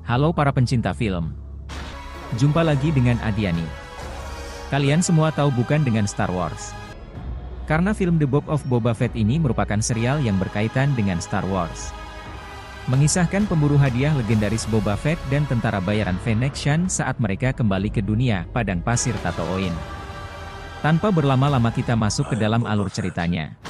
Halo para pencinta film. Jumpa lagi dengan Adiani. Kalian semua tahu bukan dengan Star Wars? Karena film The Book of Boba Fett ini merupakan serial yang berkaitan dengan Star Wars. Mengisahkan pemburu hadiah legendaris Boba Fett dan tentara bayaran Fennec Shand saat mereka kembali ke dunia padang pasir Tatooine. Tanpa berlama-lama kita masuk ke dalam alur ceritanya.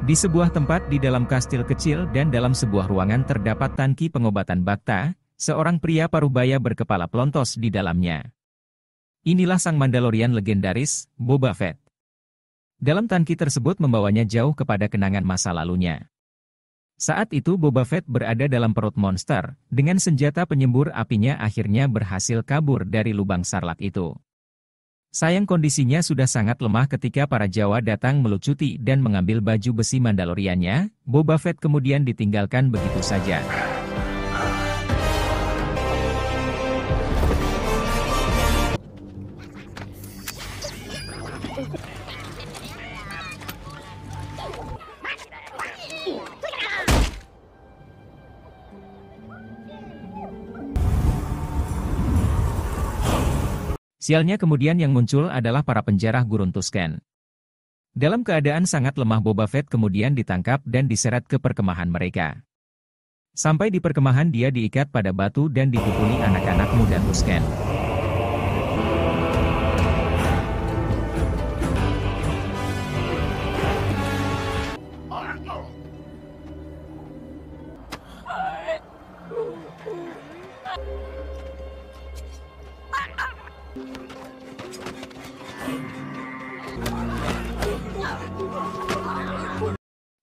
Di sebuah tempat di dalam kastil kecil dan dalam sebuah ruangan terdapat tangki pengobatan Bacta, seorang pria parubaya berkepala pelontos di dalamnya. Inilah sang Mandalorian legendaris, Boba Fett. Dalam tangki tersebut membawanya jauh kepada kenangan masa lalunya. Saat itu Boba Fett berada dalam perut monster, dengan senjata penyembur apinya akhirnya berhasil kabur dari lubang sarlak itu. Sayang kondisinya sudah sangat lemah ketika para Jawa datang melucuti dan mengambil baju besi Mandaloriannya. Boba Fett kemudian ditinggalkan begitu saja. Sialnya kemudian yang muncul adalah para penjara gurun Tusken. Dalam keadaan sangat lemah Boba Fett kemudian ditangkap dan diseret ke perkemahan mereka. Sampai di perkemahan dia diikat pada batu dan didukuni anak-anak muda Tusken.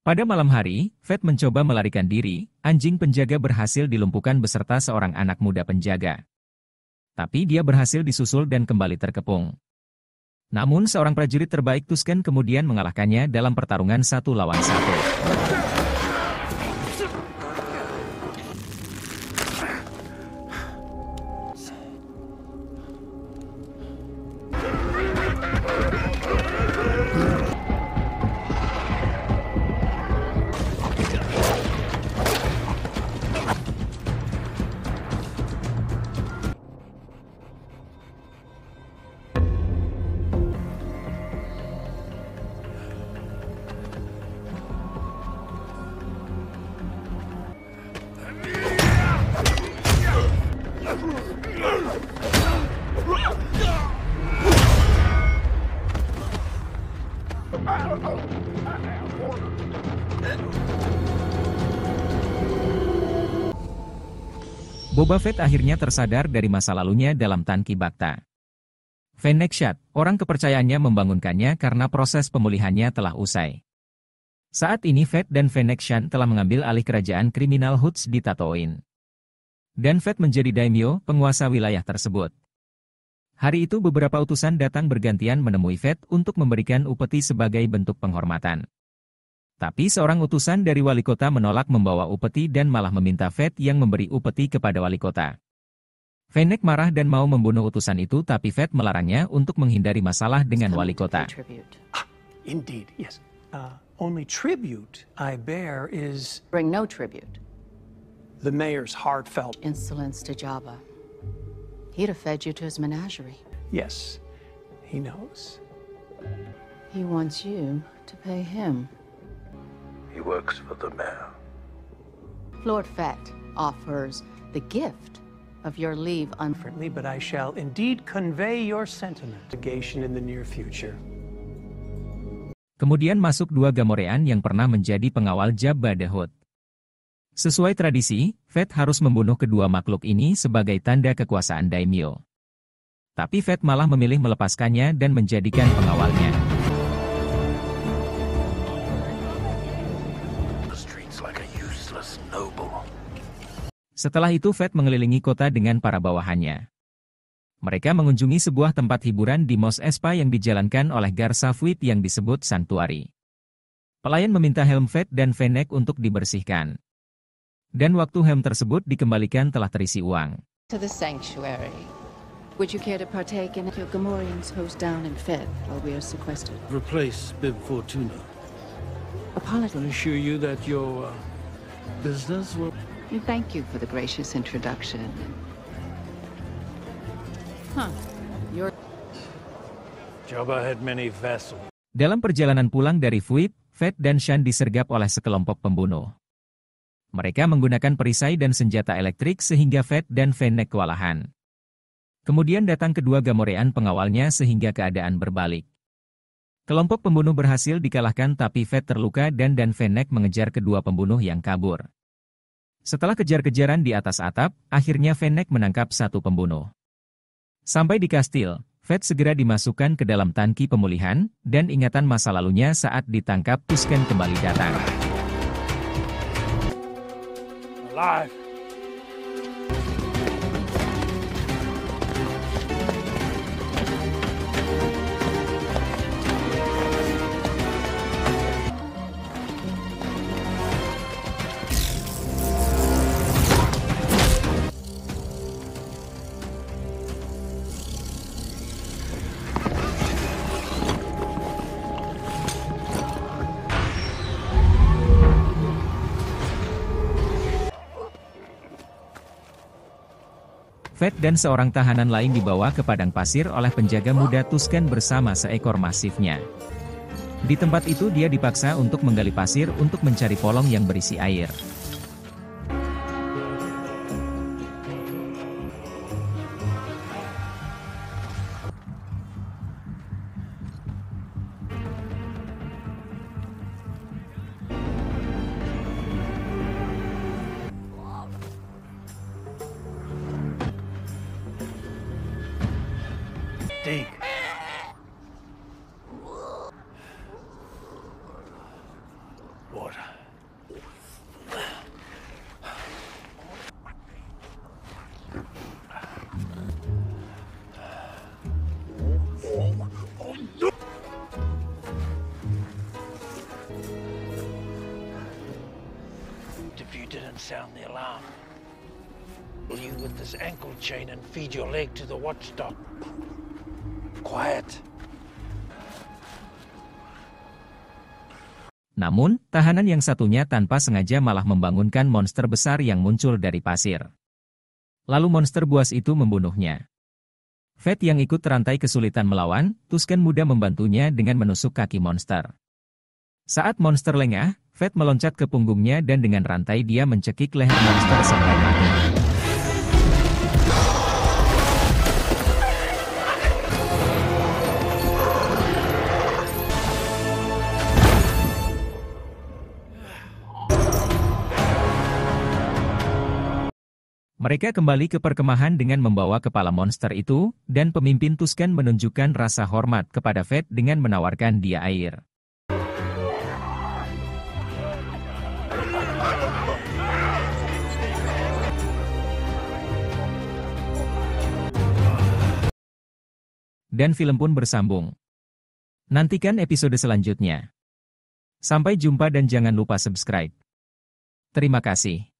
Pada malam hari, Fett mencoba melarikan diri, anjing penjaga berhasil dilumpuhkan beserta seorang anak muda penjaga. Tapi dia berhasil disusul dan kembali terkepung. Namun seorang prajurit terbaik Tusken kemudian mengalahkannya dalam pertarungan 1 lawan 1. Boba Fett akhirnya tersadar dari masa lalunya dalam tangki Bacta. Fennec Shand, orang kepercayaannya membangunkannya karena proses pemulihannya telah usai. Saat ini Fett dan Fennec Shand telah mengambil alih kerajaan kriminal Hutts di Tatooine. Dan Fett menjadi daimyo, penguasa wilayah tersebut. Hari itu beberapa utusan datang bergantian menemui Fett untuk memberikan upeti sebagai bentuk penghormatan. Tapi seorang utusan dari wali kota menolak membawa upeti dan malah meminta Fett yang memberi upeti kepada wali kota. Fennec marah dan mau membunuh utusan itu tapi Fett melarangnya untuk menghindari masalah dengan wali kota. Indeed, yes. Only tribute I bear is... Bring no tribute. The mayor's heartfelt... Insolence to Jabba. He'd have fed you to his menagerie. Yes, he knows. He wants you to pay him. He works for the mayor. Lord Fett offers the gift of your leave Differently, but I shall indeed convey your sentiment. Litigation in the near future. Kemudian masuk 2 Gamorean yang pernah menjadi pengawal Jabba the Hutt. Sesuai tradisi, Fett harus membunuh kedua makhluk ini sebagai tanda kekuasaan daimyo. Tapi Fett malah memilih melepaskannya dan menjadikan pengawalnya. Setelah itu Fett mengelilingi kota dengan para bawahannya. Mereka mengunjungi sebuah tempat hiburan di Mos Espa yang dijalankan oleh Garsa Fwyd yang disebut Sanctuary. Pelayan meminta helm Fett dan Fennec untuk dibersihkan. Dan waktu helm tersebut dikembalikan telah terisi uang. To the sanctuary. Would you care to partake in your Gamorreans hosed down and fed while we are sequestered? Replace Bib Fortuna. Apologies. I assure you that your business will... Thank you for the gracious introduction. Your Jabba had many vassals. Dalam perjalanan pulang dari Fuit, Fett dan Shan disergap oleh sekelompok pembunuh. Mereka menggunakan perisai dan senjata elektrik sehingga Fett dan Fennec kewalahan. Kemudian datang kedua Gamorrean pengawalnya sehingga keadaan berbalik. Kelompok pembunuh berhasil dikalahkan tapi Fett terluka dan Fennec mengejar kedua pembunuh yang kabur. Setelah kejar-kejaran di atas atap, akhirnya Fennec menangkap satu pembunuh. Sampai di kastil, Fett segera dimasukkan ke dalam tangki pemulihan, dan ingatan masa lalunya saat ditangkap Tusken kembali datang. Alive! Fett dan seorang tahanan lain dibawa ke padang pasir oleh penjaga muda Tusken bersama seekor masifnya. Di tempat itu dia dipaksa untuk menggali pasir untuk mencari polong yang berisi air. Dig. Water. If you didn't sound the alarm, will you with this ankle chain and feed your leg to the watchdog? Quiet. Namun, tahanan yang satunya tanpa sengaja malah membangunkan monster besar yang muncul dari pasir. Lalu monster buas itu membunuhnya. Fett yang ikut rantai kesulitan melawan, Tusken muda membantunya dengan menusuk kaki monster. Saat monster lengah, Fett meloncat ke punggungnya dan dengan rantai dia mencekik leher monster sampai mati. Mereka kembali ke perkemahan dengan membawa kepala monster itu, dan pemimpin Tusken menunjukkan rasa hormat kepada Fett dengan menawarkan dia air. Dan film pun bersambung. Nantikan episode selanjutnya. Sampai jumpa dan jangan lupa subscribe. Terima kasih.